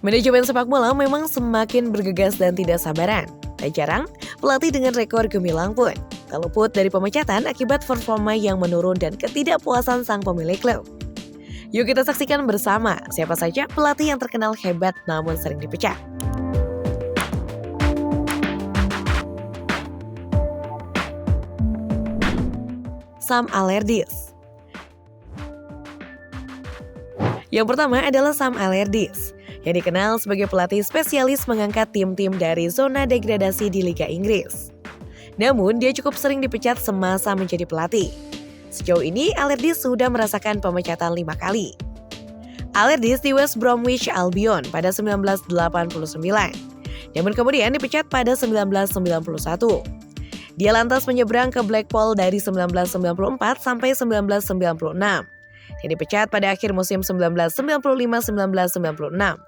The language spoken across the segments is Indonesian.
Manajemen sepak bola memang semakin bergegas dan tidak sabaran. Tak jarang, pelatih dengan rekor gemilang pun tak luput dari pemecatan akibat performa yang menurun dan ketidakpuasan sang pemilik klub. Yuk kita saksikan bersama siapa saja pelatih yang terkenal hebat namun sering dipecat. Sam Allardyce. Yang pertama adalah Sam Allardyce, yang dikenal sebagai pelatih spesialis mengangkat tim-tim dari zona degradasi di Liga Inggris. Namun, dia cukup sering dipecat semasa menjadi pelatih. Sejauh ini, Allardyce sudah merasakan pemecatan 5 kali. Allardyce di West Bromwich Albion pada 1989, namun kemudian dipecat pada 1991. Dia lantas menyeberang ke Blackpool dari 1994 sampai 1996, dan dipecat pada akhir musim 1995-1996.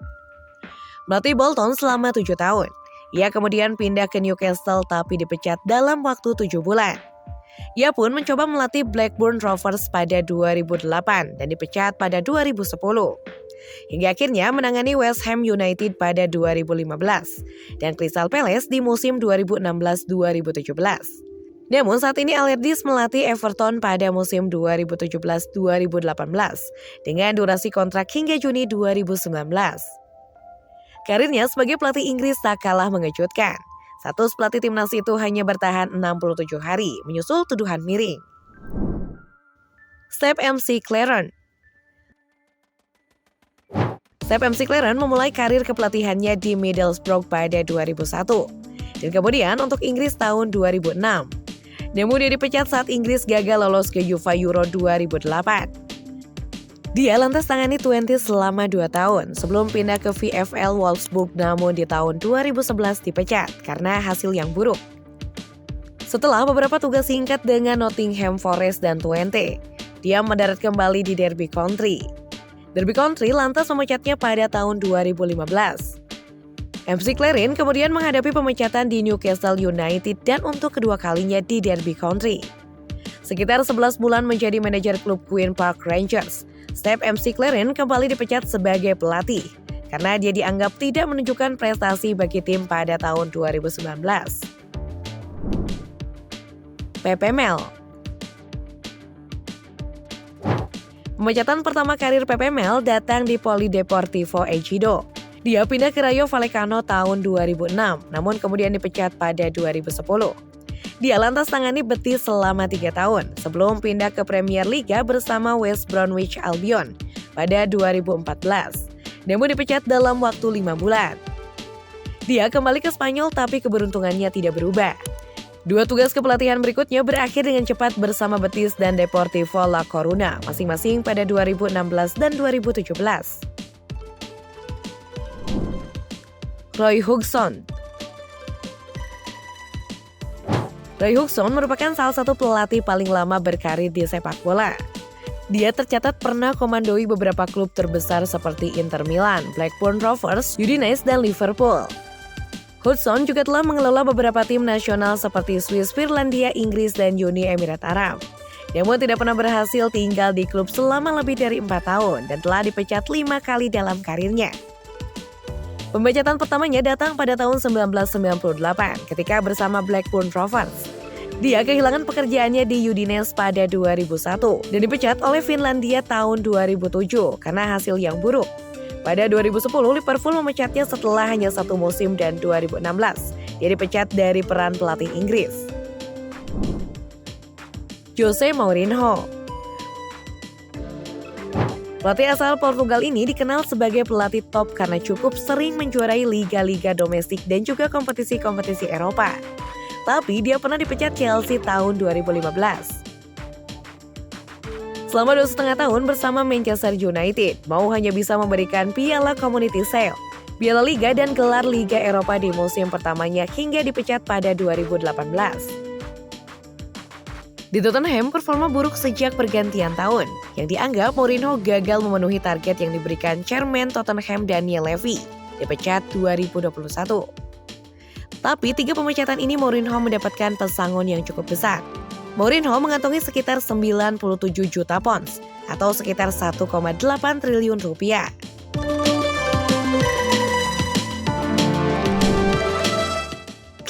Melatih Bolton selama 7 tahun. Ia kemudian pindah ke Newcastle tapi dipecat dalam waktu 7 bulan. Ia pun mencoba melatih Blackburn Rovers pada 2008 dan dipecat pada 2010. Hingga akhirnya menangani West Ham United pada 2015 dan Crystal Palace di musim 2016-2017. Namun saat ini Allardyce melatih Everton pada musim 2017-2018 dengan durasi kontrak hingga Juni 2019. Karirnya sebagai pelatih Inggris tak kalah mengejutkan. Status pelatih timnas itu hanya bertahan 67 hari menyusul tuduhan miring. Steve McClaren. Steve McClaren memulai karir kepelatihannya di Middlesbrough pada 2001 dan kemudian untuk Inggris tahun 2006. Namun dia dipecat saat Inggris gagal lolos ke UEFA Euro 2008. Dia lantas tangani Twente selama 2 tahun sebelum pindah ke VfL Wolfsburg, namun di tahun 2011 dipecat karena hasil yang buruk. Setelah beberapa tugas singkat dengan Nottingham Forest dan Twente, dia mendarat kembali di Derby County. Derby County lantas memecatnya pada tahun 2015. McClaren kemudian menghadapi pemecatan di Newcastle United dan untuk kedua kalinya di Derby County. Sekitar 11 bulan menjadi manajer klub Queen Park Rangers, Steve McClaren kembali dipecat sebagai pelatih karena dia dianggap tidak menunjukkan prestasi bagi tim pada tahun 2019. Pepe Mel. Pemecatan pertama karir Pepe Mel datang di Polideportivo Ejido. Dia pindah ke Rayo Vallecano tahun 2006, namun kemudian dipecat pada 2010. Dia lantas tangani Betis selama 3 tahun sebelum pindah ke Premier Liga bersama West Bromwich Albion pada 2014, namun dipecat dalam waktu 5 bulan. Dia kembali ke Spanyol tapi keberuntungannya tidak berubah. 2 tugas kepelatihan berikutnya berakhir dengan cepat bersama Betis dan Deportivo La Coruna, masing-masing pada 2016 dan 2017. Roy Hodgson. Roy Hodgson merupakan salah satu pelatih paling lama berkarir di sepak bola. Dia tercatat pernah komandoi beberapa klub terbesar seperti Inter Milan, Blackburn Rovers, Udinese, dan Liverpool. Hodgson juga telah mengelola beberapa tim nasional seperti Swiss, Finlandia, Inggris, dan Uni Emirat Arab. Namun tidak pernah berhasil tinggal di klub selama lebih dari 4 tahun dan telah dipecat 5 kali dalam karirnya. Pemecatan pertamanya datang pada tahun 1998 ketika bersama Blackburn Rovers. Dia kehilangan pekerjaannya di Udinese pada 2001 dan dipecat oleh Finlandia tahun 2007 karena hasil yang buruk. Pada 2010, Liverpool memecatnya setelah hanya 1 musim dan 2016. Dia dipecat dari peran pelatih Inggris. Jose Mourinho. Pelatih asal Portugal ini dikenal sebagai pelatih top karena cukup sering menjuarai liga-liga domestik dan juga kompetisi-kompetisi Eropa. Tapi dia pernah dipecat Chelsea tahun 2015. Selama 2,5 tahun bersama Manchester United, Mau hanya bisa memberikan piala Community Shield, piala Liga dan gelar Liga Eropa di musim pertamanya hingga dipecat pada 2018. Di Tottenham, performa buruk sejak pergantian tahun, yang dianggap Mourinho gagal memenuhi target yang diberikan Chairman Tottenham Daniel Levy, dipecat 2021. Tapi 3 pemecatan ini Mourinho mendapatkan pesangon yang cukup besar. Mourinho mengantongi sekitar 97 juta pounds atau sekitar 1,8 triliun rupiah.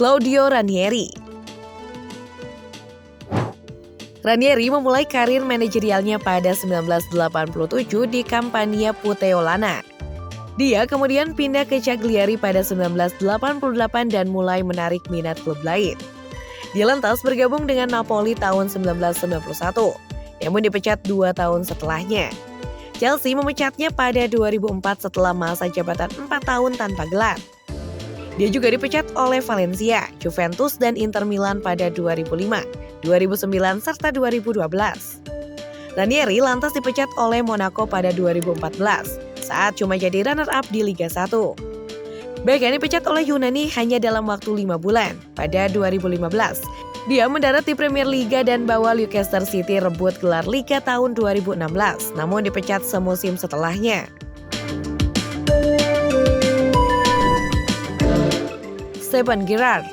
Claudio Ranieri. Ranieri memulai karir manajerialnya pada 1987 di Campania Puteolana. Dia kemudian pindah ke Cagliari pada 1988 dan mulai menarik minat klub lain. Dia lantas bergabung dengan Napoli tahun 1991, namun dipecat 2 tahun setelahnya. Chelsea memecatnya pada 2004 setelah masa jabatan 4 tahun tanpa gelar. Dia juga dipecat oleh Valencia, Juventus, dan Inter Milan pada 2005, 2009, serta 2012. Ranieri lantas dipecat oleh Monaco pada 2014 saat cuma jadi runner-up di Liga 1. Bahkan dipecat oleh Yunani hanya dalam waktu 5 bulan. Pada 2015, dia mendarat di Premier Liga dan bawa Leicester City rebut gelar Liga tahun 2016, namun dipecat semusim setelahnya. Steven Gerrard.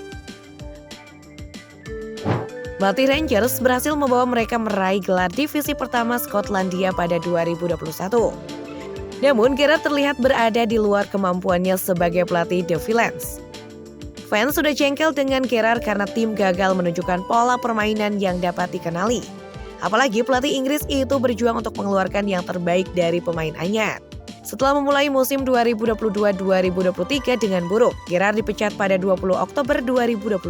Pelatih Rangers berhasil membawa mereka meraih gelar divisi pertama Skotlandia pada 2021. Namun Gerrard terlihat berada di luar kemampuannya sebagai pelatih The Villains. Fans sudah jengkel dengan Gerrard karena tim gagal menunjukkan pola permainan yang dapat dikenali. Apalagi pelatih Inggris itu berjuang untuk mengeluarkan yang terbaik dari pemain anyar. Setelah memulai musim 2022-2023 dengan buruk, Gerrard dipecat pada 20 Oktober 2022.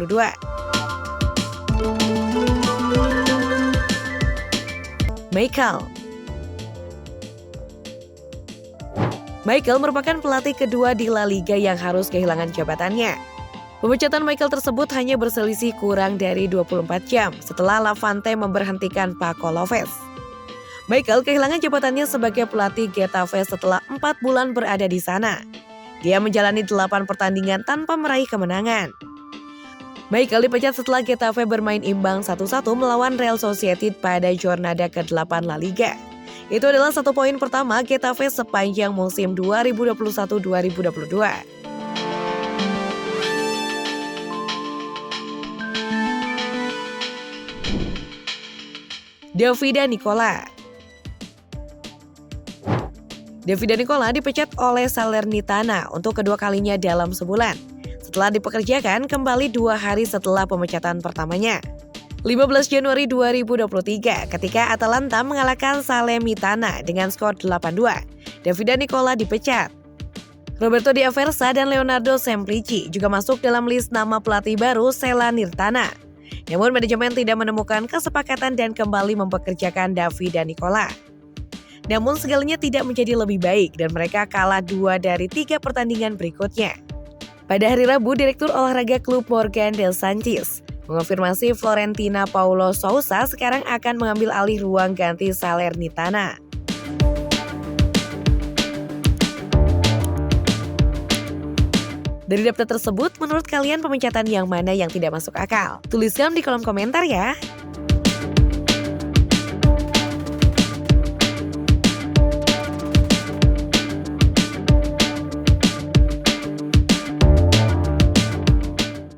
Michael merupakan pelatih kedua di La Liga yang harus kehilangan jabatannya. Pemecatan Michael tersebut hanya berselisih kurang dari 24 jam setelah Levante memberhentikan Paco Lopez. Michael kehilangan jabatannya sebagai pelatih Getafe setelah 4 bulan berada di sana. Dia menjalani 8 pertandingan tanpa meraih kemenangan. Michael dipecat setelah Getafe bermain imbang 1-1 melawan Real Sociedad pada jornada ke-8 La Liga. Itu adalah 1 poin pertama Getafe sepanjang musim 2021-2022. Davide Nicola dipecat oleh Salernitana untuk kedua kalinya dalam sebulan, setelah dipekerjakan kembali 2 hari setelah pemecatan pertamanya. 15 Januari 2023, ketika Atalanta mengalahkan Salernitana dengan skor 8-2, Davide Nicola dipecat. Roberto Di Aversa dan Leonardo Semplici juga masuk dalam list nama pelatih baru Salernitana. Namun manajemen tidak menemukan kesepakatan dan kembali mempekerjakan Davide Nicola. Namun segalanya tidak menjadi lebih baik dan mereka kalah 2 dari 3 pertandingan berikutnya. Pada hari Rabu, Direktur Olahraga klub Morgan De Santis mengonfirmasi Florentina Paulo Sousa sekarang akan mengambil alih ruang ganti Salernitana. Dari daftar tersebut, menurut kalian pemecatan yang mana yang tidak masuk akal? Tuliskan di kolom komentar ya.